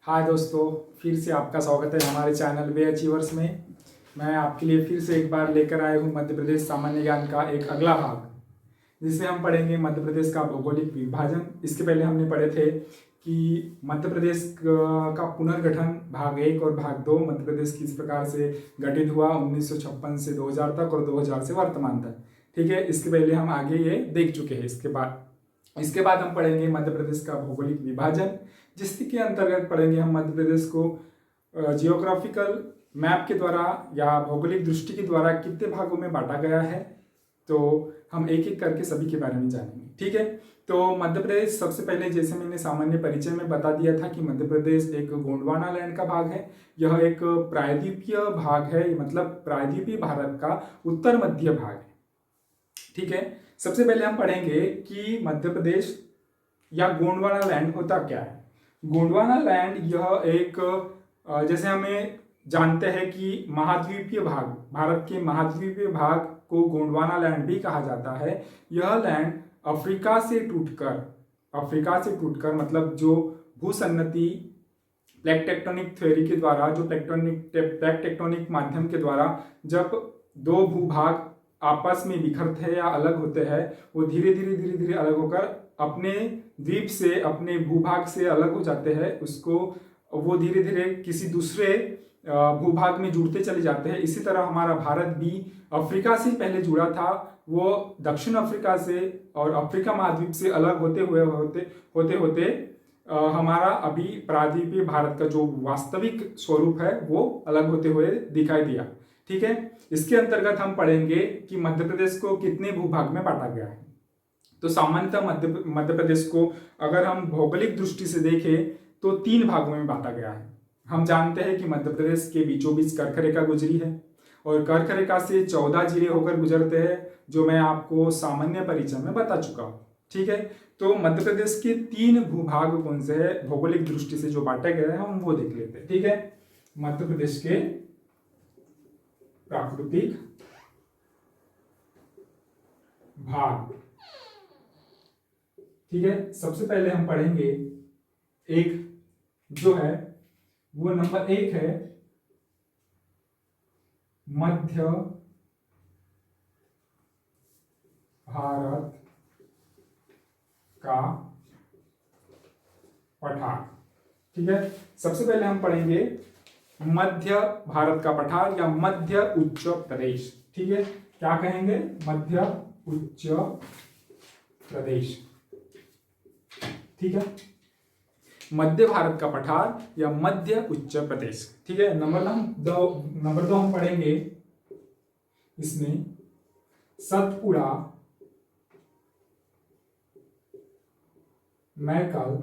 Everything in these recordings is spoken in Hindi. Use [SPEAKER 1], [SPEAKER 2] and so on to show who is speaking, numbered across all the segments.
[SPEAKER 1] हाय दोस्तों, फिर से आपका स्वागत है हमारे चैनल वे अचीवर्स में। मैं आपके लिए फिर से एक बार लेकर आया हूँ मध्य प्रदेश सामान्य ज्ञान का एक अगला भाग, जिसमें हम पढ़ेंगे मध्य प्रदेश का भौगोलिक विभाजन। इसके पहले हमने पढ़े थे कि मध्य प्रदेश का पुनर्गठन भाग 1 और भाग 2, मध्य प्रदेश किस प्रकार से गठित हुआ 1956 से 2000 तक और 2000 से वर्तमान तक। ठीक है, इसके पहले हम आगे ये देख चुके हैं। इसके बाद हम पढ़ेंगे मध्य प्रदेश का भौगोलिक विभाजन, जिसके अंतर्गत पढ़ेंगे हम मध्य प्रदेश को जियोग्राफिकल मैप के द्वारा या भौगोलिक दृष्टि के द्वारा कितने भागों में बांटा गया है। तो हम एक एक करके सभी के बारे में जानेंगे। ठीक है, तो मध्य प्रदेश सबसे पहले, जैसे मैंने सामान्य परिचय में बता दिया था कि मध्य प्रदेश एक गोंडवाना लैंड का भाग है। यह एक प्रायद्वीपीय भाग है, मतलब प्रायद्वीपीय भारत का उत्तर मध्य भाग है। ठीक है, सबसे पहले हम पढ़ेंगे कि मध्य प्रदेश या गोंडवाना लैंड होता क्या है। गोंडवाना लैंड यह एक, जैसे हमें जानते हैं कि महाद्वीपीय भाग, भारत के महाद्वीपीय भाग को गोंडवाना लैंड भी कहा जाता है। यह लैंड अफ्रीका से टूटकर मतलब जो भूसन्नति प्लेट टेक्टोनिक थ्योरी के द्वारा, जो प्लेट टेक्टोनिक माध्यम के द्वारा जब दो भूभाग आपस में बिखरते हैं या अलग होते हैं, वो धीरे धीरे अलग होकर अपने द्वीप से, अपने भूभाग से अलग हो जाते हैं। उसको वो धीरे धीरे किसी दूसरे भूभाग में जुड़ते चले जाते हैं। इसी तरह हमारा भारत भी अफ्रीका से पहले जुड़ा था। वो दक्षिण अफ्रीका से और अफ्रीका महाद्वीप से अलग होते होते हमारा अभी प्रायद्वीपीय भारत का जो वास्तविक स्वरूप है वो अलग होते हुए दिखाई दिया। ठीक है, इसके अंतर्गत हम पढ़ेंगे कि मध्य प्रदेश को कितने भूभाग में बांटा गया है। तो सामान्यतः मध्य प्रदेश को अगर हम भौगोलिक दृष्टि से देखें तो 3 भागों में बांटा गया है। हम जानते हैं कि मध्य प्रदेश के बीचों बीच कर्क रेखा गुजरी है और कर्क रेखा से 14 जिले होकर गुजरते हैं, जो मैं आपको सामान्य परिचय में बता चुका हूँ। ठीक है, तो मध्य प्रदेश के 3 भूभाग कौन से है भौगोलिक दृष्टि से जो बांटे गए हैं, हम वो देख लेते हैं। ठीक है, मध्य प्रदेश के प्राकृतिक भाग। ठीक है, सबसे पहले हम पढ़ेंगे एक जो है वो नंबर 1 है मध्य भारत का पठार। ठीक है, सबसे पहले हम पढ़ेंगे मध्य भारत का पठार या मध्य उच्च प्रदेश। ठीक है, क्या कहेंगे? मध्य उच्च प्रदेश। ठीक है, मध्य भारत का पठार या मध्य उच्च प्रदेश। ठीक है, नंबर 2 हम पढ़ेंगे इसमें सतपुड़ा मैकल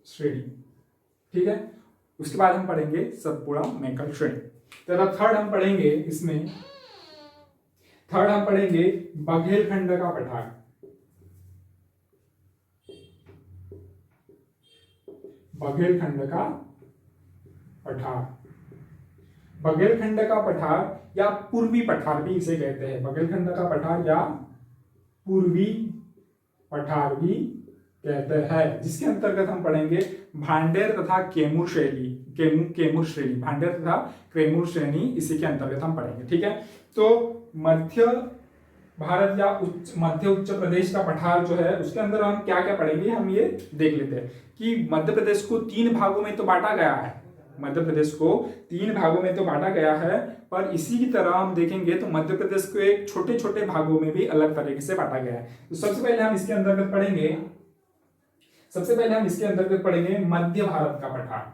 [SPEAKER 1] श्रेणी। ठीक है, उसके बाद हम पढ़ेंगे सतपुड़ा मैकल श्रेणी। तथा थर्ड हम पढ़ेंगे बघेलखंड का पठार। बघेलखंड का पठार या पूर्वी पठार भी इसे कहते हैं। बघेलखंड का पठार या पूर्वी पठार भी कहते हैं, जिसके अंतर्गत हम पढ़ेंगे भांडेर तथा केमूर श्रेणी। भांडेर तथा केमूर श्रेणी इसी के अंतर्गत हम पढ़ेंगे। ठीक है, तो मध्य भारत या मध्य उच्च प्रदेश का पठार जो है, उसके अंदर हम क्या क्या पढ़ेंगे, हम ये देख लेते हैं कि मध्य प्रदेश को 3 भागों में तो बांटा गया है। पर इसी की तरह हम देखेंगे तो मध्य प्रदेश को एक छोटे छोटे भागों में भी अलग तरीके से बांटा गया है। तो सबसे पहले हम इसके अंतर्गत पढ़ेंगे मध्य भारत का पठार।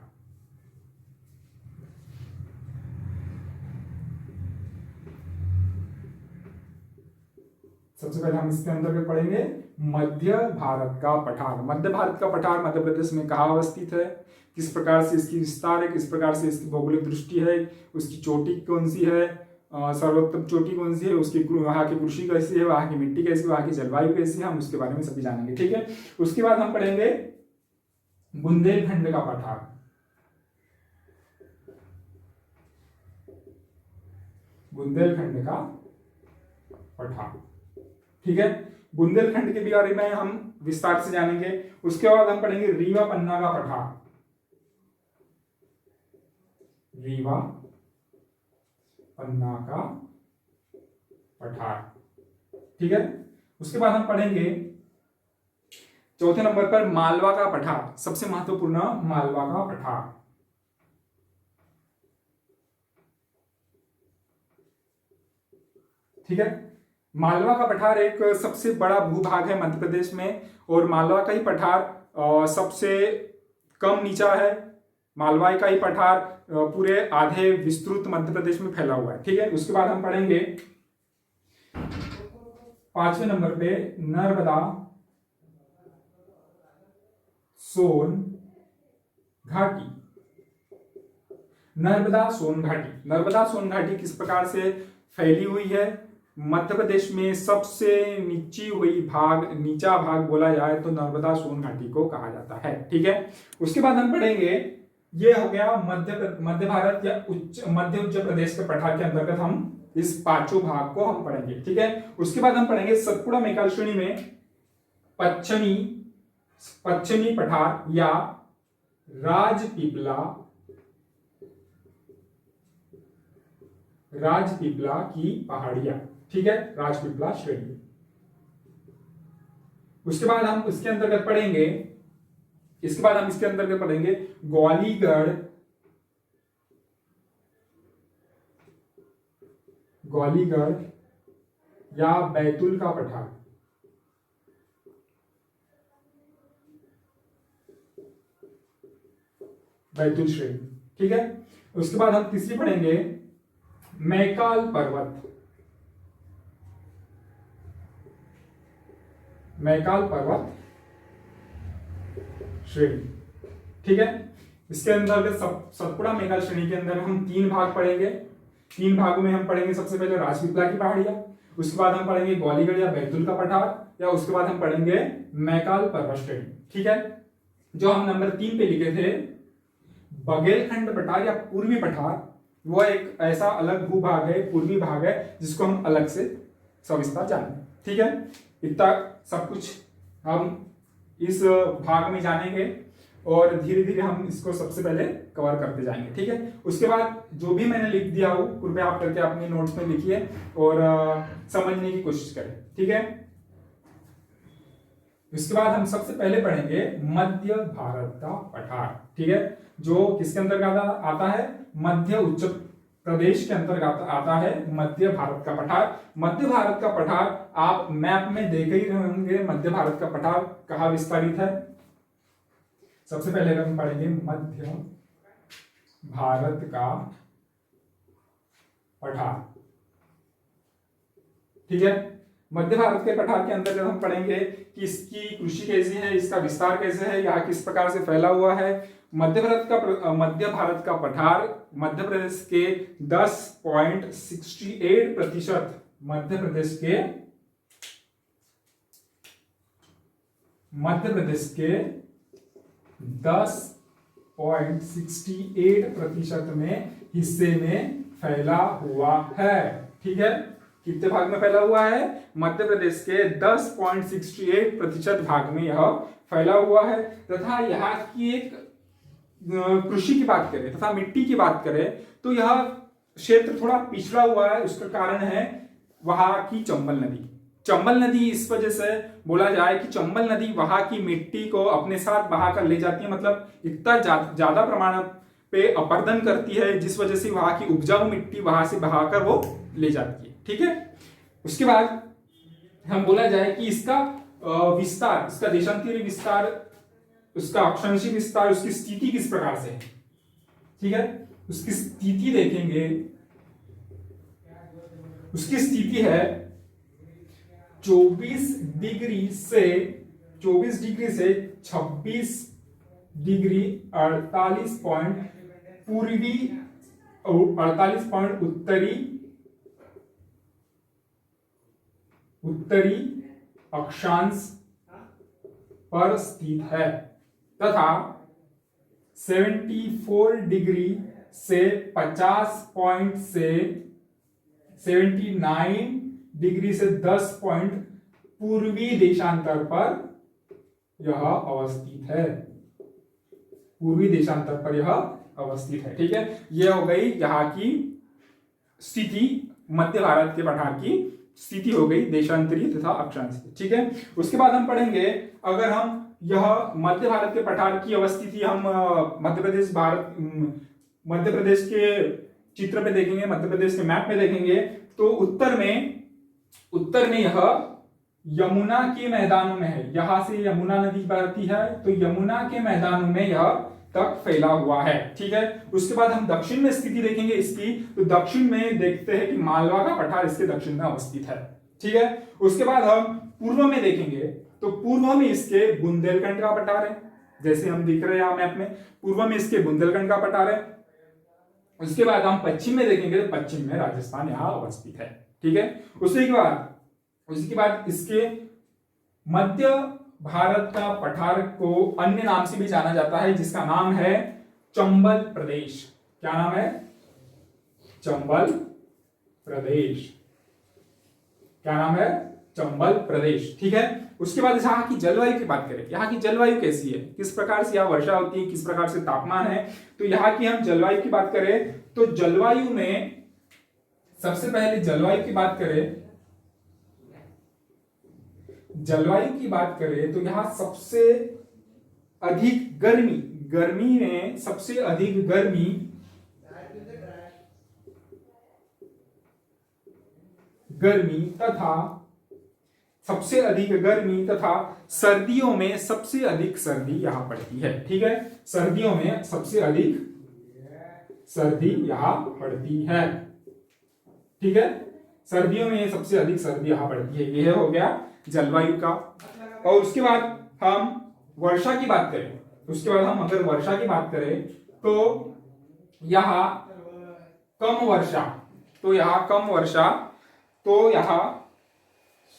[SPEAKER 1] मध्य भारत का पठार। मध्य प्रदेश में कहाँ अवस्थित है, किस प्रकार से इसकी विस्तार है, किस प्रकार से इसकी भौगोलिक दृष्टि है, उसकी चोटी कौन सी है, सर्वोत्तम चोटी कौन सी है, उसकी वहाँ की कृषि कैसी है, वहाँ की मिट्टी कैसी है, वहाँ की जलवायु कैसी है, हम उसके बारे में सभी जानेंगे। ठीक है, उसके बाद हम पढ़ेंगे बुंदेलखंड का पठार। ठीक है, बुंदेलखंड के बारे में हम विस्तार से जानेंगे। उसके बाद हम पढ़ेंगे रीवा पन्ना का पठार, रीवा पन्ना का पठार, ठीक है। उसके बाद हम पढ़ेंगे चौथे नंबर पर मालवा का पठार, सबसे महत्वपूर्ण मालवा का पठार, ठीक है। मालवा का पठार एक सबसे बड़ा भूभाग है मध्य प्रदेश में, और मालवा का ही पठार सबसे कम नीचा है। मालवा का ही पठार पूरे आधे विस्तृत मध्य प्रदेश में फैला हुआ है, ठीक है। उसके बाद हम पढ़ेंगे पांचवें नंबर पे नर्मदा सोन घाटी, नर्मदा सोन घाटी। नर्मदा सोन घाटी किस प्रकार से फैली हुई है? मध्य प्रदेश में सबसे नीचा भाग बोला जाए तो नर्मदा सोन घाटी को कहा जाता है, ठीक है। उसके बाद हम पढ़ेंगे, ये हो गया मध्य भारत या मध्य उच्च प्रदेश के पठार के अंतर्गत हम इस पांचों भाग को हम पढ़ेंगे, ठीक है। उसके बाद हम पढ़ेंगे सतपुड़ा मेकाल श्रेणी में पश्चिमी पठार या राजपीपला की पहाड़ियां, ठीक है, राजपीपला श्रेणी। उसके बाद हम इसके अंतर्गत पढ़ेंगे ग्वालीगढ़ या बैतूल का पठार, बैतूल श्रेणी, ठीक है। उसके बाद हम तीसरी पढ़ेंगे मैकाल पर्वत श्रेणी, ठीक है। इसके अंदर सतपुड़ा मैकाल श्रेणी के अंदर हम 3 भाग पढ़ेंगे। 3 भागों में हम पढ़ेंगे सबसे पहले राजपीपला की पहाड़ियां, उसके बाद हम पढ़ेंगे ग्वालीगढ़ या बैतूल का पठार, या उसके बाद हम पढ़ेंगे मैकाल पर्वत श्रेणी, ठीक है। जो हम नंबर 3 पे लिखे थे बघेलखंड पठार या पूर्वी पठार, वो एक ऐसा अलग भूभाग है, पूर्वी भाग है, जिसको हम अलग से सविस्तार जानेंगे, ठीक है। इतना सब कुछ हम इस भाग में जानेंगे और धीरे धीरे हम इसको सबसे पहले कवर करते जाएंगे, ठीक है। उसके बाद जो भी मैंने लिख दिया हो कृपया आप करके अपने नोट्स में लिखिए और समझने की कोशिश करें, ठीक है। इसके बाद हम सबसे पहले पढ़ेंगे मध्य भारत का पठार, ठीक है, जो किसके अंतर्गत आता है? मध्य उच्च प्रदेश के अंतर्गत आता है मध्य भारत का पठार। मध्य भारत का पठार आप मैप में देख ही होंगे, मध्य भारत का पठार कहाँ विस्तारित है। सबसे पहले हम पढ़ेंगे मध्य भारत का पठार, ठीक है। मध्य भारत के पठार के अंतर्गत हम पढ़ेंगे कि इसकी कृषि कैसी है, इसका विस्तार कैसे है, यह किस प्रकार से फैला हुआ है। मध्य भारत का पठार मध्य प्रदेश के 10.68%, मध्य प्रदेश के 10.68% में हिस्से में फैला हुआ है, ठीक है। कितने भाग में फैला हुआ है? मध्य प्रदेश के 10.68% भाग में यह फैला हुआ है। तथा यहाँ की एक कृषि की बात करें तथा मिट्टी की बात करें तो यह क्षेत्र थोड़ा पिछड़ा हुआ है। उसका कारण है वहां की चंबल नदी। चंबल नदी इस वजह से बोला जाए कि चंबल नदी वहां की मिट्टी को अपने साथ बहा कर ले जाती है, मतलब इतना ज्यादा प्रमाण पे अपर्दन करती है, जिस वजह से वहां की उपजाऊ मिट्टी वहां से बहाकर वो ले जाती है, ठीक है। उसके बाद हम बोला जाए कि इसका विस्तार, इसका देशांतरीय विस्तार, उसका अक्षांशीय विस्तार, उसकी स्थिति किस प्रकार से है, ठीक है। उसकी स्थिति देखेंगे, उसकी स्थिति है 24 डिग्री से 26 डिग्री 48 पॉइंट पूर्वी, 48 पॉइंट उत्तरी अक्षांश पर स्थित है, तथा 74 डिग्री से 50 पॉइंट से 79 डिग्री से 10 पॉइंट पूर्वी देशांतर पर यह अवस्थित है। पूर्वी देशांतर पर यह अवस्थित है। ठीक है, यह हो गई यहाँ की स्थिति, मध्य भारत के पठार की स्थिति हो गई देशांतरी तथा अक्षांतरी। ठीक है, उसके बाद हम पढ़ेंगे, अगर हम यह मध्य भारत के पठार की अवस्थिति हम मध्य प्रदेश के चित्र पे देखेंगे, मध्य प्रदेश के मैप में देखेंगे, तो उत्तर में यह यमुना के मैदानों में है। यहां से यमुना नदी बहती है, तो यमुना के मैदानों में यह तक फैला हुआ है। ठीक है, उसके बाद हम दक्षिण में स्थिति देखेंगे इसकी, तो दक्षिण में देखते हैं कि मालवा का पठार इसके दक्षिण में अवस्थित है। ठीक है, उसके बाद हम पूर्व में देखेंगे, तो पूर्व में इसके बुंदेलखंड का पठार है, जैसे हम दिख रहे हैं यहाँ मैप में, पूर्व में इसके बुंदेलखंड का पठार है। उसके बाद हम पश्चिम में देखेंगे, तो पश्चिम में राजस्थान यहाँ अवस्थित है। ठीक है, उसके बाद इसके मध्य भारत का पठार को अन्य नाम से भी जाना जाता है, जिसका नाम है चंबल प्रदेश। क्या नाम है? चंबल प्रदेश। क्या नाम है? चंबल प्रदेश। ठीक है, उसके बाद यहाँ की जलवायु की बात करें, यहाँ की जलवायु कैसी है, किस प्रकार से यहाँ वर्षा होती है, किस प्रकार से तापमान है। तो यहाँ की हम जलवायु की बात करें, तो जलवायु में सबसे पहले जलवायु की बात करें तो यहाँ सबसे अधिक गर्मी में सबसे अधिक गर्मी तथा सर्दियों में सबसे अधिक सर्दी यहां पड़ती है। ठीक है, सर्दियों में सबसे अधिक सर्दी यहां पड़ती है। ठीक है, सर्दियों में सबसे अधिक सर्दी यहां पड़ती है। यह हो गया जलवायु का। और उसके बाद हम वर्षा की बात करें, अगर वर्षा की बात करें तो यहाँ कम वर्षा, तो यहाँ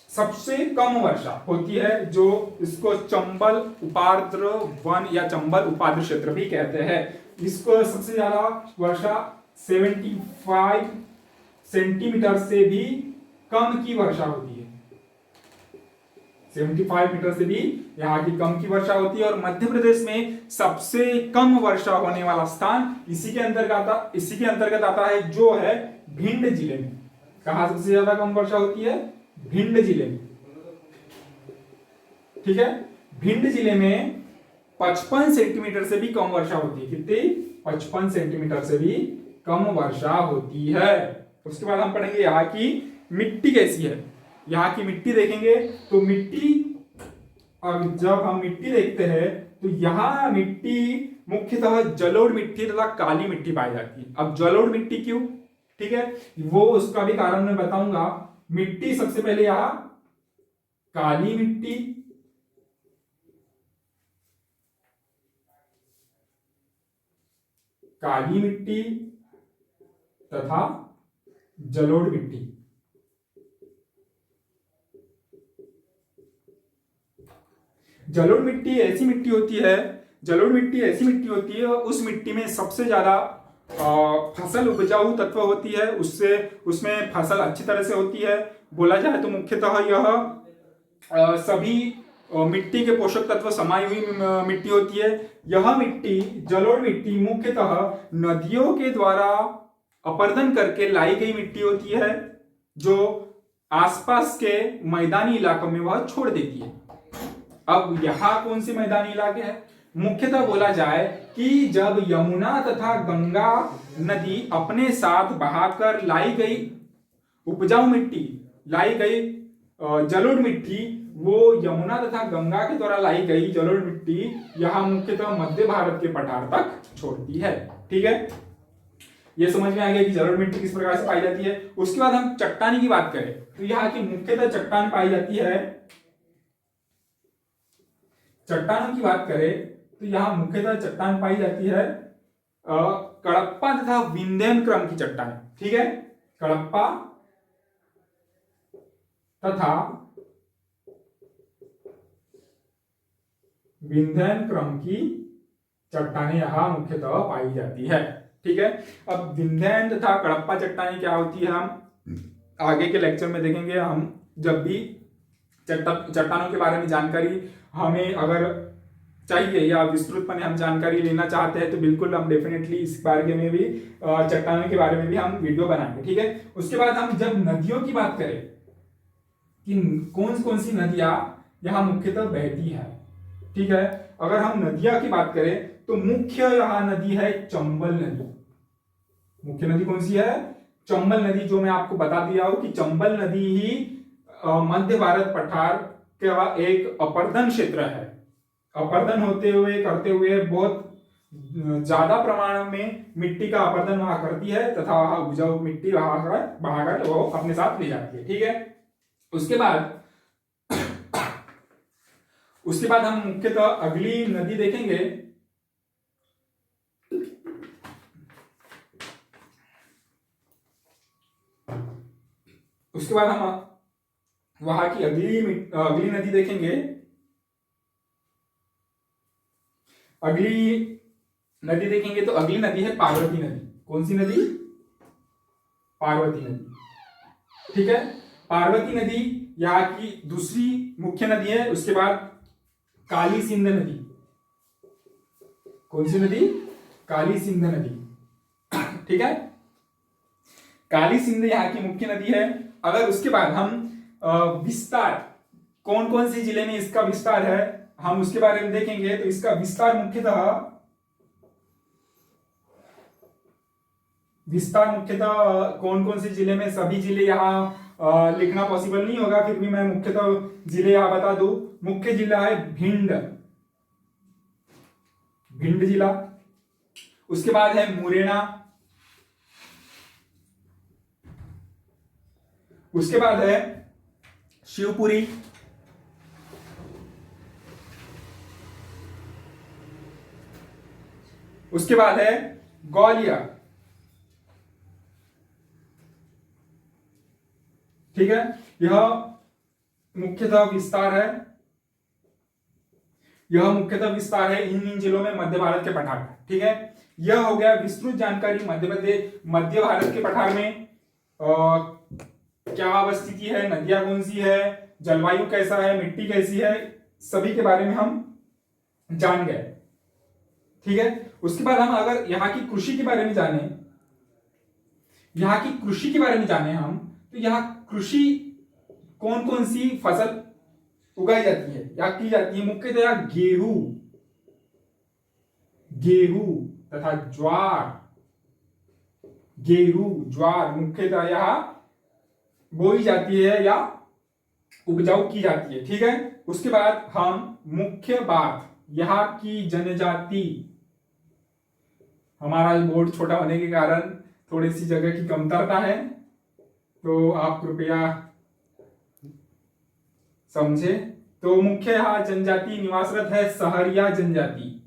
[SPEAKER 1] सबसे कम वर्षा होती है, जो इसको चंबल उपाद्र वन या चंबल उपाद्र क्षेत्र भी कहते हैं। इसको सबसे ज्यादा वर्षा 75 सेंटीमीटर से भी कम की वर्षा होती है। 75 मीटर से भी यहाँ की कम की वर्षा होती है। और मध्य प्रदेश में सबसे कम वर्षा होने वाला स्थान इसी के अंतर्गत आता है, जो है भिंड जिले में। कहां सबसे ज्यादा कम वर्षा होती है? भिंड जिले में। ठीक है, भिंड जिले में 55 सेंटीमीटर से भी कम वर्षा होती है। कितनी? 55 सेंटीमीटर से भी कम वर्षा होती है। उसके बाद हम पढ़ेंगे यहाँ की मिट्टी कैसी है। यहाँ की मिट्टी देखेंगे, तो अब जब हम मिट्टी देखते हैं, तो यहाँ मिट्टी मुख्यतः जलोढ़ मिट्टी तथा काली मिट्टी पाई जाती है। अब जलोढ़ मिट्टी क्यों? ठीक है, वो उसका भी कारण मैं बताऊंगा। मिट्टी सबसे पहले यहाँ काली मिट्टी तथा जलोढ़ मिट्टी। जलोढ़ मिट्टी ऐसी मिट्टी होती है, उस मिट्टी में सबसे ज्यादा फसल उपजाऊ तत्व होती है, उसमें फसल अच्छी तरह से होती है। बोला जाए तो मुख्यतः यह सभी मिट्टी के पोषक तत्व समाई हुई मिट्टी होती है। यह मिट्टी, जलोढ़ मिट्टी, मुख्यतः नदियों के द्वारा अपर्दन करके लाई गई मिट्टी होती है, जो आसपास के मैदानी इलाकों में वह छोड़ देती है। अब यहाँ कौन से मैदानी इलाके हैं? मुख्यतः बोला जाए कि जब यमुना तथा गंगा नदी अपने साथ बहाकर लाई गई उपजाऊ मिट्टी, जलोढ़ मिट्टी, वो यमुना तथा गंगा के द्वारा लाई गई जलोढ़ मिट्टी यहाँ मुख्यतः मध्य भारत के पठार तक छोड़ती है। ठीक है, ये समझ में आ गया कि जलोढ़ मिट्टी किस प्रकार से पाई जाती है। उसके बाद हम चट्टानी की बात करें, तो यहाँ की मुख्यतः चट्टान पाई जाती है। चट्टानों की बात करें तो यहाँ मुख्यतः चट्टान पाई जाती है कडप्पा तथा विंध्यन क्रम की चट्टान। ठीक है, कडप्पा तथा विंध्यन क्रम की चट्टानें यहाँ मुख्यतः पाई जाती है। ठीक है, अब विंध्यन तथा कडप्पा चट्टानें क्या होती है हम आगे के लेक्चर में देखेंगे। हम जब भी चट्टानों के बारे में जानकारी हमें अगर चाहिए या विस्तृतपणे हम जानकारी लेना चाहते हैं तो बिल्कुल हम डेफिनेटली इस बारे में भी चट्टानों के बारे में भी हम वीडियो बनाएंगे, ठीक है। उसके बाद हम जब नदियों की बात करें कि कौन कौन सी नदियां यहाँ मुख्यतः बहती है, ठीक है। अगर हम नदियां की बात करें तो मुख्य यहाँ नदी है चंबल नदी। मुख्य नदी कौन सी है? चंबल नदी, जो मैं आपको बता दिया हूं कि चंबल नदी ही मध्य भारत पठार का एक अपर्दन क्षेत्र है। अपर्दन होते हुए करते हुए बहुत ज्यादा प्रमाण में मिट्टी का अपर्दन वहां करती है तथा उपजाऊ मिट्टी बहाकर वो अपने साथ ले जाती है, ठीक है। उसके बाद हम मुख्यतः अगली नदी देखेंगे। उसके बाद हम वहां की अगली नदी देखेंगे। तो अगली नदी है पार्वती नदी। कौन सी नदी? पार्वती नदी, ठीक है। पार्वती नदी यहाँ की दूसरी मुख्य नदी है। उसके बाद काली सिंध नदी। कौन सी नदी? काली सिंध नदी, ठीक है। काली सिंध यहाँ की मुख्य नदी है। अगर उसके बाद हम विस्तार, कौन कौन से जिले में इसका विस्तार है, हम उसके बारे में देखेंगे। तो इसका विस्तार मुख्यतः कौन कौन से जिले में, सभी जिले यहाँ लिखना पॉसिबल नहीं होगा, फिर भी मैं मुख्यतः जिले यहाँ बता दूं। मुख्य जिला है भिंड जिला। उसके बाद है मुरैना। उसके बाद है शिवपुरी। उसके बाद है ग्वालियर, ठीक है। यह मुख्यतः विस्तार है इन जिलों में मध्य भारत के पठार, ठीक है। यह हो गया विस्तृत जानकारी मध्य भारत के पठार में क्या अवस्थिति है, नदियां कौन सी है, जलवायु कैसा है, मिट्टी कैसी है, सभी के बारे में हम जान गए, ठीक है। उसके बाद हम अगर यहाँ की कृषि के बारे में जाने हम, तो यहाँ कृषि कौन कौन सी फसल उगाई जाती है या की जाती है। मुख्यतः गेहूं तथा ज्वार मुख्यतः यहाँ बोई जाती है या उपजाऊ की जाती है, ठीक है। उसके बाद हम मुख्य बात, यहाँ की जनजाति, हमारा बोर्ड छोटा होने के कारण थोड़ी सी जगह की कमतरता है, तो आप कृपया समझे। तो मुख्य यहाँ जनजाति निवासरत है सहरिया जनजाति।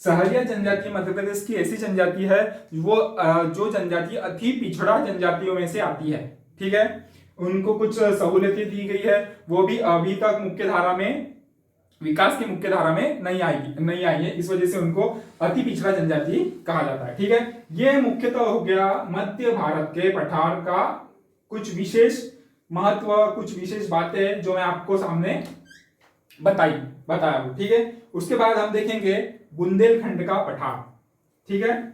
[SPEAKER 1] सहरिया जनजाति मध्य प्रदेश की ऐसी जनजाति है जो जनजाति अति पिछड़ा जनजातियों में से आती है, ठीक है। उनको कुछ सहूलियतें दी गई है, वो भी अभी तक विकास की मुख्य धारा में नहीं आई है, इस वजह से उनको अति पिछड़ा जनजाति कहा जाता है, ठीक है। यह मुख्यतः हो गया मध्य भारत के पठार का कुछ विशेष महत्व, कुछ विशेष बातें जो मैं आपको सामने बताया हूं, ठीक है। उसके बाद हम देखेंगे बुंदेलखंड का पठार, ठीक है।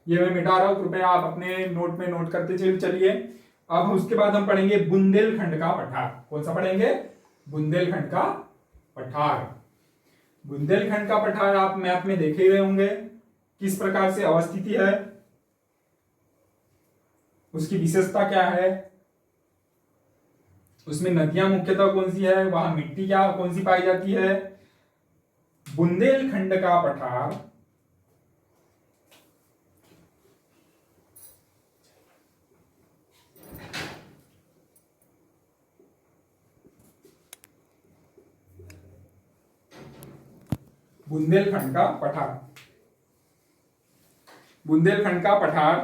[SPEAKER 1] ये मैं मिटा रहा हूं, कृपया आप अपने नोट में नोट करते चलिए। अब उसके बाद हम पढ़ेंगे बुंदेलखंड का पठार। कौन सा पढ़ेंगे? बुंदेलखंड का पठार। बुंदेलखंड का पठार आप मैप में देख ही रहे होंगे किस प्रकार से अवस्थिति है, उसकी विशेषता क्या है, उसमें नदियां मुख्यतः कौन सी है, वहां मिट्टी कौन सी पाई जाती है। बुंदेलखंड का पठार बुंदेलखंड का पठार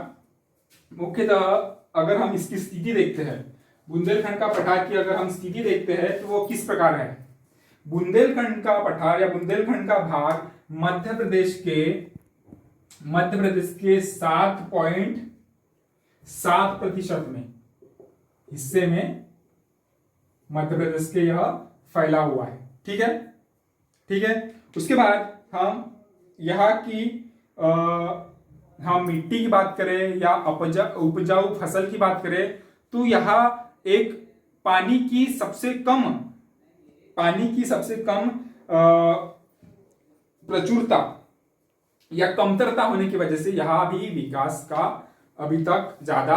[SPEAKER 1] मुख्यतः अगर हम इसकी स्थिति देखते हैं, बुंदेलखंड का पठार की अगर हम स्थिति देखते हैं तो वो किस प्रकार है। बुंदेलखंड का पठार या बुंदेलखंड का भाग मध्य प्रदेश के 7.7% में हिस्से में मध्य प्रदेश के यह फैला हुआ है। ठीक है, ठीक है। उसके बाद हम यहाँ की हम मिट्टी की बात करें या उपजाऊ फसल की बात करें तो यहाँ एक पानी की सबसे कम प्रचुरता या कमतरता होने की वजह से यहाँ भी विकास का अभी तक ज्यादा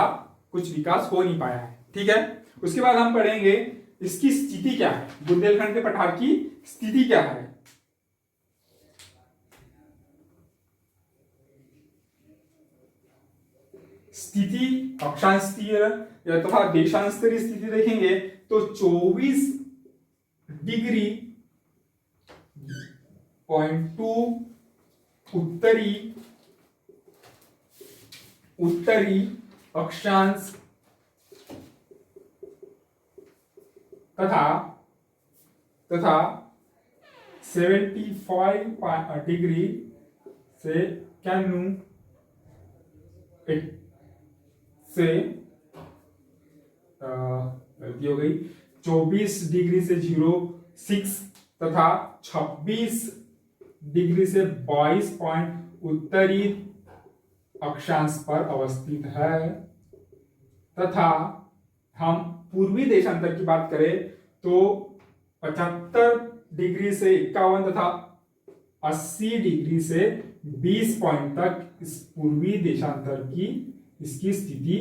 [SPEAKER 1] कुछ विकास हो नहीं पाया है। ठीक है, उसके बाद हम पढ़ेंगे इसकी स्थिति क्या है, बुंदेलखंड के पठार की स्थिति क्या है। स्थिति अक्षांशीय या तथा देशांतरीय स्थिति देखेंगे तो 24.2 उत्तरी अक्षांश तथा 75 डिग्री से गलती हो गई 24 डिग्री से 06 तथा 26 डिग्री से 22 पॉइंट उत्तरी अक्षांश पर अवस्थित है तथा हम पूर्वी देशांतर की बात करें तो 75 डिग्री से 51 तथा 80 डिग्री से 20 पॉइंट तक इस पूर्वी देशांतर की इसकी स्थिति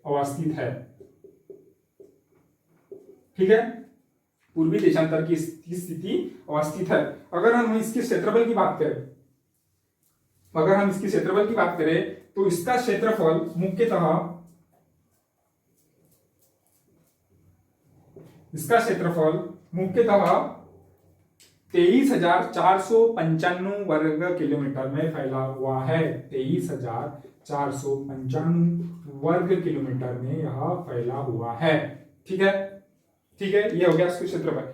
[SPEAKER 1] अवस्थित है। ठीक है, पूर्वी देशांतर की स्थिति अवस्थित है। अगर हम इसके क्षेत्रफल की बात करें तो इसका क्षेत्रफल मुख्यतः 23,495 वर्ग किलोमीटर में फैला हुआ है। 23,495 वर्ग किलोमीटर में यह फैला हुआ है। ठीक है, ठीक है, यह हो गया इसका क्षेत्रफल।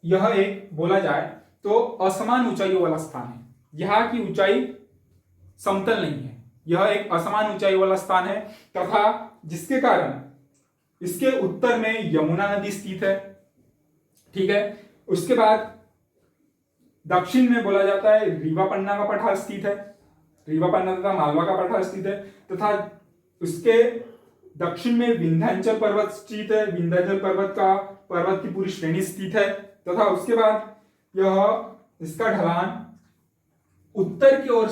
[SPEAKER 1] यह एक बोला जाए तो असमान ऊंचाइयों वाला स्थान है। यहाँ की ऊंचाई समतल नहीं है, यह एक असमान ऊंचाई वाला स्थान है तथा जिसके कारण इसके उत्तर में यमुना नदी स्थित है। ठीक है, उसके बाद दक्षिण में बोला जाता है रीवा पन्ना का पठार स्थित है, रीवा पन्ना तथा मालवा का पठार स्थित है तथा उसके दक्षिण में विंध्याचल पर्वत स्थित है, विंध्याचल पर्वत की पूरी श्रेणी स्थित है तथा उसके बाद इसका ढलान उत्तर की ओर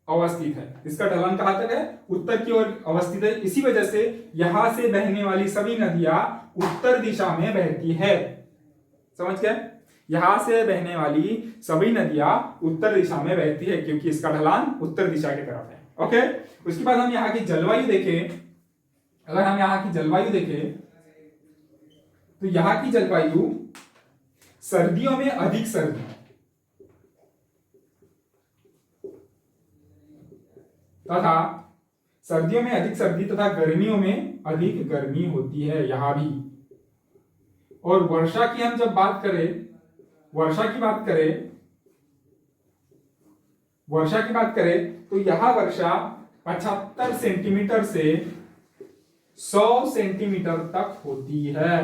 [SPEAKER 1] अवस्थित है। इसका ढलान कहां तक है? उत्तर की ओर अवस्थित है। इसी वजह से यहां से बहने वाली सभी नदियां उत्तर दिशा में बहती है। समझ गए? यहां से बहने वाली सभी नदियां उत्तर दिशा में बहती है क्योंकि इसका ढलान उत्तर दिशा की तरफ है। ओके, उसके बाद हम यहाँ की जलवायु देखें। अगर हम यहाँ की जलवायु देखें तो यहाँ की जलवायु सर्दियों में अधिक सर्दी तथा गर्मियों में अधिक गर्मी होती है यहां भी। और वर्षा की हम जब बात करें तो यहां वर्षा 75 सेंटीमीटर से 100 सेंटीमीटर तक होती है।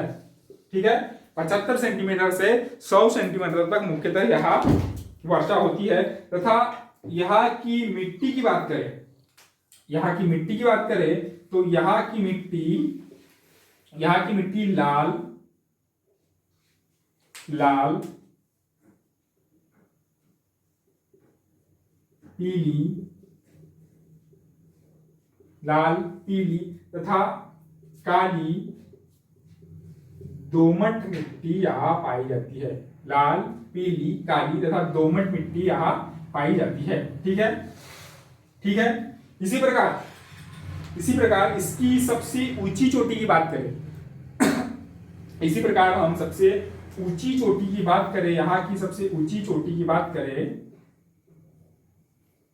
[SPEAKER 1] ठीक है, 75 सेंटीमीटर से 100 सेंटीमीटर तक मुख्यतः यहां वर्षा होती है तथा यहाँ की मिट्टी की बात करें तो यहाँ की मिट्टी लाल पीली तथा काली दोमट मिट्टी यहाँ पाई जाती है। लाल, पीली, काली तथा दोमट मिट्टी यहाँ पाई जाती है। ठीक है, ठीक है। इसी प्रकार इसकी सबसे ऊंची चोटी की बात करें इसी प्रकार हम सबसे ऊंची चोटी की बात करें, यहाँ की सबसे ऊंची चोटी की बात करें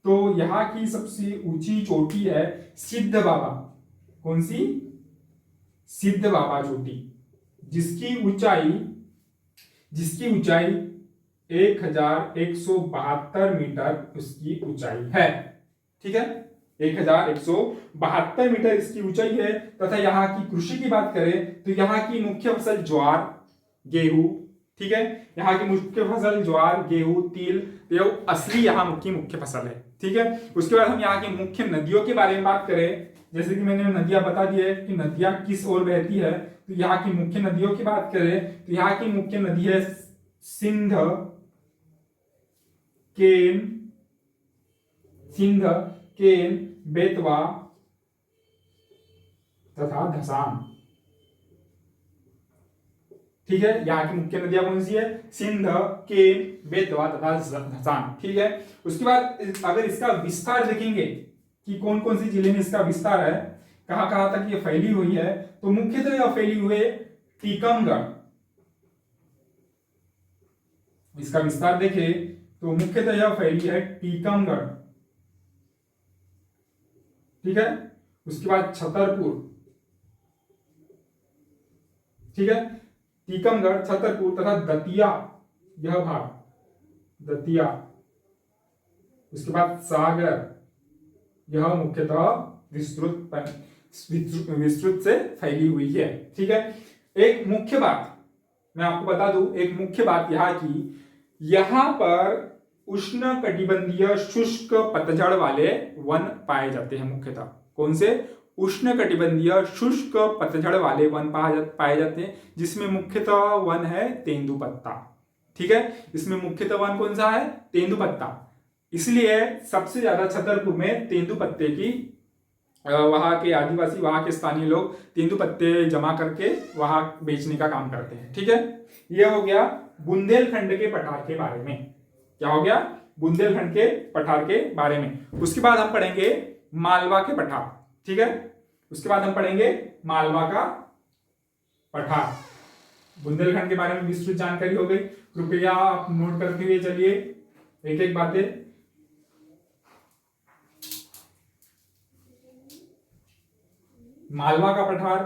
[SPEAKER 1] तो यहाँ की सबसे ऊंची चोटी है सिद्ध बाबा। कौन सी? सिद्ध बाबा चोटी, जिसकी ऊंचाई 1172 मीटर उसकी ऊंचाई है। ठीक है, 1172 मीटर इसकी ऊंचाई है। तथा यहाँ की कृषि की बात करें तो यहाँ की मुख्य फसल ज्वार, गेहूं, ठीक है, यहाँ की मुख्य फसल ज्वार, गेहूं, तिल, ये असली यहाँ की मुख्य फसल है, ठीक है। उसके बाद हम यहाँ की मुख्य नदियों के बारे में बात करें, जैसे कि मैंने नदियां बता दी है कि नदियां किस ओर बहती है, तो यहाँ की मुख्य नदियों की बात करें तो यहाँ की मुख्य नदी है सिंध, केन, बेतवा तथा धसान, ठीक है। यहाँ की मुख्य नदियां कौन सी है? सिंध, केन, बेतवा तथा धसान, ठीक है। उसके बाद अगर इसका विस्तार देखेंगे कि कौन कौन सी जिले में इसका विस्तार है, कहां कहां तक ये फैली हुई है, तो मुख्यतः यह फैली हुई है टीकमगढ़। इसका विस्तार देखें तो मुख्यतः यह फैली है टीकमगढ़, ठीक है। उसके बाद छतरपुर, ठीक है, टीकमगढ़, छतरपुर तथा दतिया, यह भाग दतिया। उसके बाद सागर, यह मुख्यतः विस्तृत से फैली हुई है, ठीक है। एक मुख्य बात मैं आपको बता दूं, एक मुख्य बात यहाँ की, यहाँ पर उष्ण कटिबंधीय शुष्क पतझड़ वाले वन पाए जाते हैं। मुख्यतः कौन से? उष्ण कटिबंधीय शुष्क पतझड़ वाले वन पाए जाते हैं, जिसमें मुख्यतः वन है तेंदुपत्ता, ठीक है। इसमें मुख्यतः वन कौन सा है? तेंदुपत्ता। इसलिए सबसे ज्यादा छतरपुर में तेंदुपत्ते की, वहां के आदिवासी, वहां के स्थानीय लोग तेंदुपत्ते जमा करके वहां बेचने का काम करते हैं, ठीक है। यह हो गया बुंदेलखंड के पठार के बारे में। क्या हो गया? बुंदेलखंड के पठार के बारे में। उसके बाद हम पढ़ेंगे मालवा के पठार, ठीक है। उसके बाद हम पढ़ेंगे मालवा का पठार। बुंदेलखंड के बारे में विस्तृत जानकारी हो गई, कृपया आप नोट करते हुए चलिए एक एक बातें। मालवा का पठार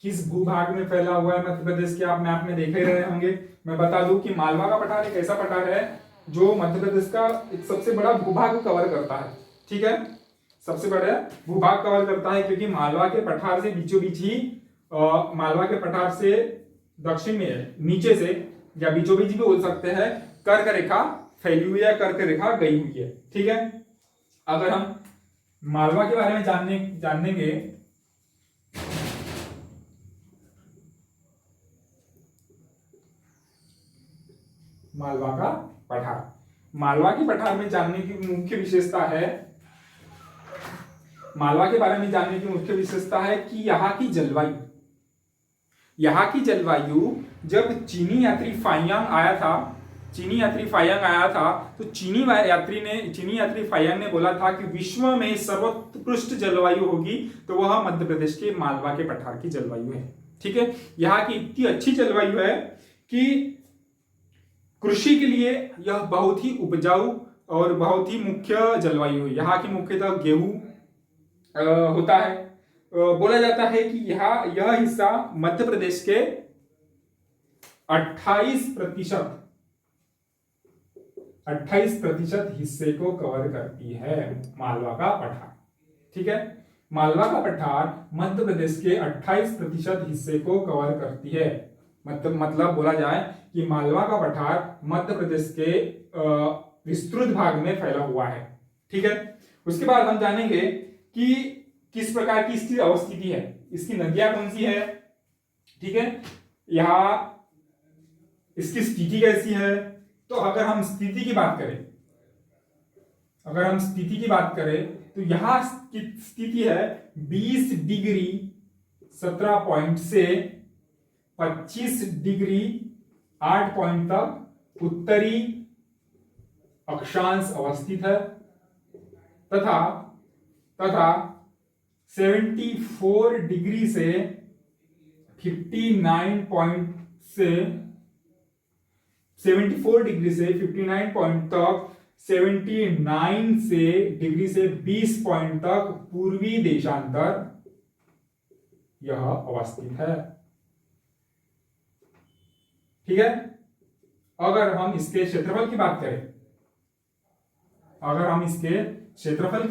[SPEAKER 1] किस भूभाग में फैला हुआ है मध्य प्रदेश के? आप मैप में देख ही रहे होंगे। मैं बता दूं कि मालवा का पठार एक ऐसा पठार है जो मध्य प्रदेश का एक सबसे बड़ा भूभाग कवर करता है, ठीक है। सबसे बड़ा भूभाग कवर करता है, क्योंकि मालवा के पठार से बीचों बीच ही, मालवा के पठार से दक्षिण में नीचे से, या बीचों बीच भी बोल सकते हैं, कर्क रेखा फैली हुई है, कर्क रेखा गई हुई है, ठीक है। अगर हम मालवा के बारे में जानेंगे मालवा का पठार, मालवा के पठार में जानने की मुख्य विशेषता है, मालवा के बारे में जानने की मुख्य विशेषता है कि यहाँ की जलवायु, यहाँ की जलवायु, जब चीनी यात्री फाइयांग आया था, तो चीनी यात्री फाइयांग ने बोला था कि विश्व में सर्वोत्कृष्ट जलवायु होगी तो वह मध्य प्रदेश के मालवा के पठार की जलवायु है, ठीक है। यहाँ की इतनी अच्छी जलवायु है कि कृषि के लिए यह बहुत ही उपजाऊ और बहुत ही मुख्य जलवायु है। यहाँ की मुख्यतः गेहूं होता है। बोला जाता है कि यह हिस्सा मध्य प्रदेश के 28% हिस्से को कवर करती है मालवा का पठार, ठीक है। मालवा का पठार मध्य प्रदेश के 28% हिस्से को कवर करती है। मतलब बोला जाए कि मालवा का पठार मध्य प्रदेश के विस्तृत भाग में फैला हुआ है, ठीक है। उसके बाद हम जानेंगे कि किस प्रकार की इसकी अवस्थिति है, इसकी नदियां कौन सी है, ठीक है। यहाँ इसकी स्थिति कैसी है, तो अगर हम स्थिति की बात करें तो यहाँ की स्थिति है 20 डिग्री 17 पॉइंट से 25 डिग्री 8 पॉइंट तक उत्तरी अक्षांश अवस्थित है, तथा 74 डिग्री से 59 पॉइंट से 74 डिग्री से 59 पॉइंट तक 79 से डिग्री से 20 पॉइंट तक पूर्वी देशांतर यह अवस्थित है, ठीक है। अगर हम इसके क्षेत्रफल की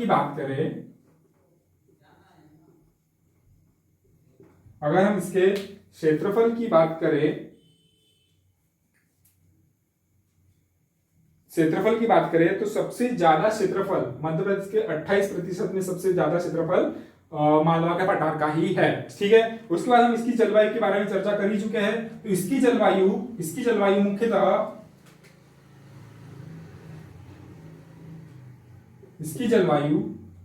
[SPEAKER 1] बात करें अगर हम इसके क्षेत्रफल की बात करें, तो सबसे ज्यादा क्षेत्रफल मध्य प्रदेश के 28% में सबसे ज्यादा क्षेत्रफल मालवा के पठार का ही है। ठीक है, उसके बाद हम इसकी जलवायु के बारे में चर्चा कर ही चुके हैं। तो इसकी जलवायु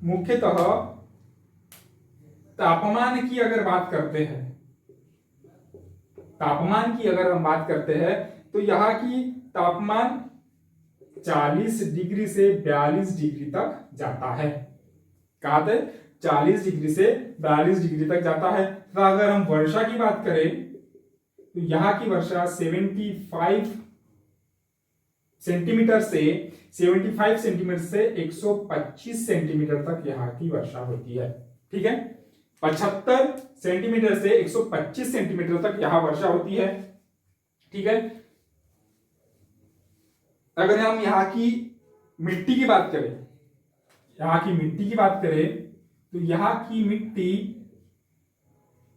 [SPEAKER 1] मुख्यतः तापमान की अगर हम बात करते हैं तो यहाँ की तापमान 40 डिग्री से 42 डिग्री तक जाता है। कहा था 40 डिग्री से 42 डिग्री तक जाता है। तो अगर हम वर्षा की बात करें तो यहाँ की वर्षा 75 सेंटीमीटर से 125 सेंटीमीटर तक यहाँ की वर्षा होती है। ठीक है, 75 सेंटीमीटर से 125 सेंटीमीटर तक यहाँ वर्षा होती है। ठीक है, अगर हम यहाँ की मिट्टी की बात करें तो यहाँ की मिट्टी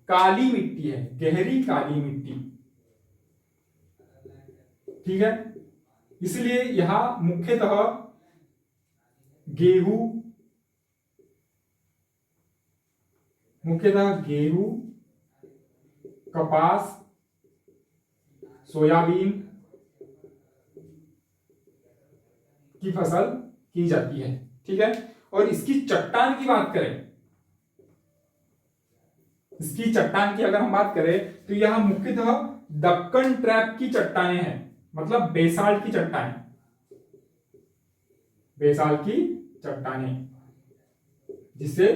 [SPEAKER 1] काली मिट्टी है, गहरी काली मिट्टी। ठीक है, इसलिए यहां मुख्यतः गेहूं, कपास, सोयाबीन की फसल की जाती है। ठीक है, और इसकी चट्टान की अगर हम बात करें तो यह मुख्यतः दक्कन ट्रैप की चट्टानें हैं, मतलब बेसाल्ट की चट्टानें, जिसे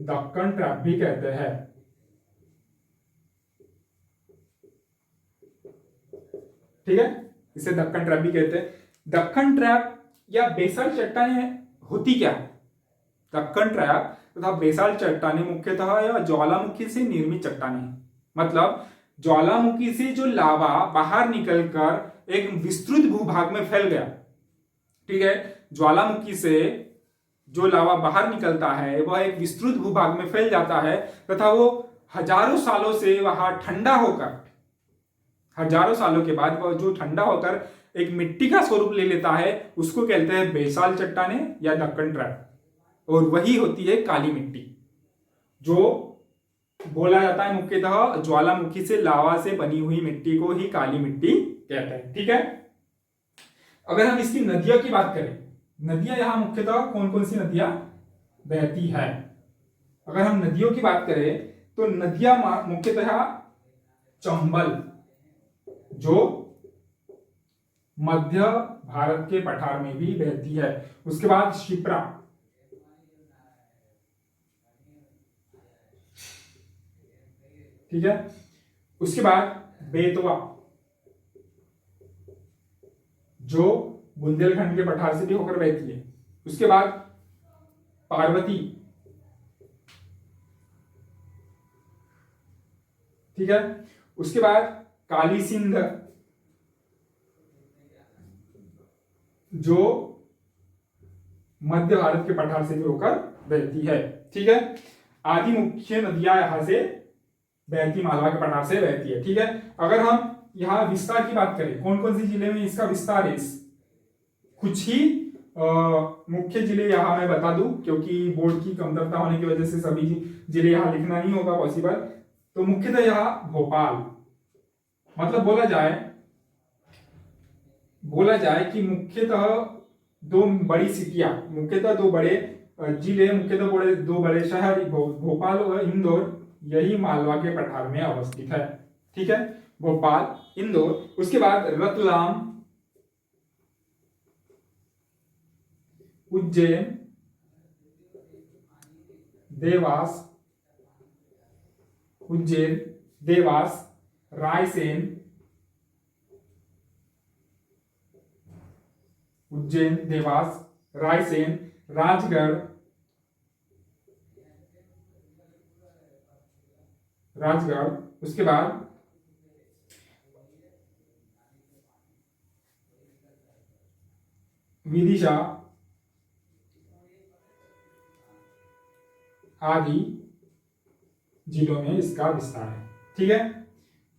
[SPEAKER 1] दक्कन ट्रैप भी कहते हैं। ठीक है, इसे दक्कन ट्रैप भी कहते हैं। दक्कन ट्रैप या बेसाल्ट चट्टानें होती क्या है? दक्कन ट्रैप तथा बेसाल्ट चट्टानें मुख्यतः या ज्वालामुखी से निर्मित चट्टानें, मतलब ज्वालामुखी से जो लावा बाहर निकलकर एक विस्तृत भूभाग में फैल गया। ठीक है, ज्वालामुखी से जो लावा बाहर निकलता है वह एक विस्तृत भूभाग में फैल जाता है तथा वो हजारों सालों से वहां ठंडा होकर, हजारों सालों के बाद वह जो ठंडा होकर एक मिट्टी का स्वरूप ले लेता है, उसको कहते हैं बेसाल्ट चट्टानें या दक्कन ट्रैप। और वही होती है काली मिट्टी, जो बोला जाता है मुख्यतः ज्वालामुखी से लावा से बनी हुई मिट्टी को ही काली मिट्टी कहते हैं। ठीक है, अगर हम इसकी नदियों की बात करें, नदियां यहां मुख्यतः कौन कौन सी नदियां बहती है? अगर हम नदियों की बात करें तो नदियां मुख्यतः चंबल, जो मध्य भारत के पठार में भी बहती है। उसके बाद शिप्रा, ठीक है, उसके बाद बेतवा, जो बुंदेलखंड के पठार से भी होकर बहती है। उसके बाद पार्वती, ठीक है, उसके बाद काली सिंध, जो मध्य भारत के पठार से भी होकर बहती है। ठीक है, आदि मुख्य नदियां यहां से बहती, मालवा के पठार से बहती है। ठीक है, अगर हम यहाँ विस्तार की बात करें, कौन कौन सी जिले में इसका विस्तार है, कुछ ही मुख्य जिले यहाँ मैं बता दूं, क्योंकि बोर्ड की कमतरता होने की वजह से सभी जिले यहाँ लिखना नहीं होगा पॉसिबल। तो मुख्यतः यहाँ भोपाल, मतलब बोला जाए कि मुख्यतः दो बड़ी सिटियां, मुख्यतः दो बड़े जिले, मुख्यतः दो बड़े शहर भोपाल और इंदौर, यही मालवा के पठार में अवस्थित है। ठीक है, भोपाल, इंदौर, उसके बाद रतलाम, उज्जैन, देवास, रायसेन, राजगढ़, उसके बाद विदिशा आदि जिलों में इसका विस्तार है। ठीक है,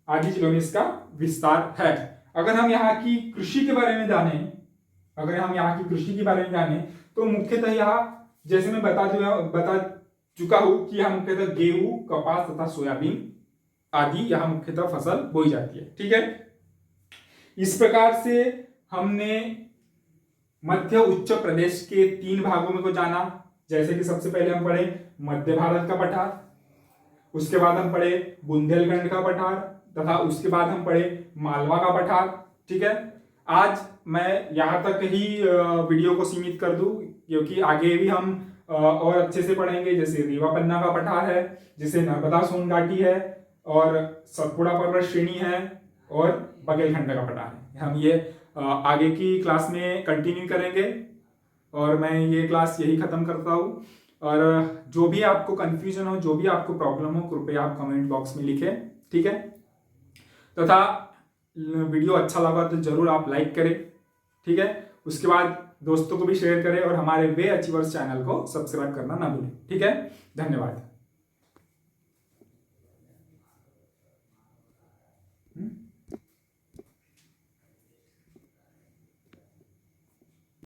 [SPEAKER 1] आदि जिलों में इसका विस्तार है। अगर हम यहाँ की कृषि के बारे में जाने, तो मुख्यतः यहाँ, जैसे मैं बता चुका हूं कि यहाँ मुख्यतः गेहूं, कपास तथा सोयाबीन आदि यहाँ मुख्यतः फसल बोई जाती है। ठीक है, इस प्रकार से हमने मध्य उच्च प्रदेश के 3 भागों में को जाना। जैसे कि सबसे पहले हम पढ़े मध्य भारत का पठार, उसके बाद हम पढ़े बुंदेलखंड का पठार, तथा उसके बाद हम पढ़े मालवा का पठार। ठीक है, आज मैं यहाँ तक ही वीडियो को सीमित कर दूं, क्योंकि आगे भी हम और अच्छे से पढ़ेंगे। जैसे रीवा पन्ना का पठार है, जिसे नर्मदा सोन घाटी है, और सतपुड़ा पर्वत श्रेणी है, और बघेलखंड का पठार है। हम ये आगे की क्लास में कंटिन्यू करेंगे, और मैं ये क्लास यही खत्म करता हूँ। और जो भी आपको कंफ्यूजन हो, जो भी आपको प्रॉब्लम हो, कृपया आप कमेंट बॉक्स में लिखें। ठीक है, तथा वीडियो अच्छा लगा तो जरूर आप लाइक करें। ठीक है, उसके बाद दोस्तों को भी शेयर करें, और हमारे वे अचीवर्स चैनल को सब्सक्राइब करना ना भूलें। ठीक है, धन्यवाद।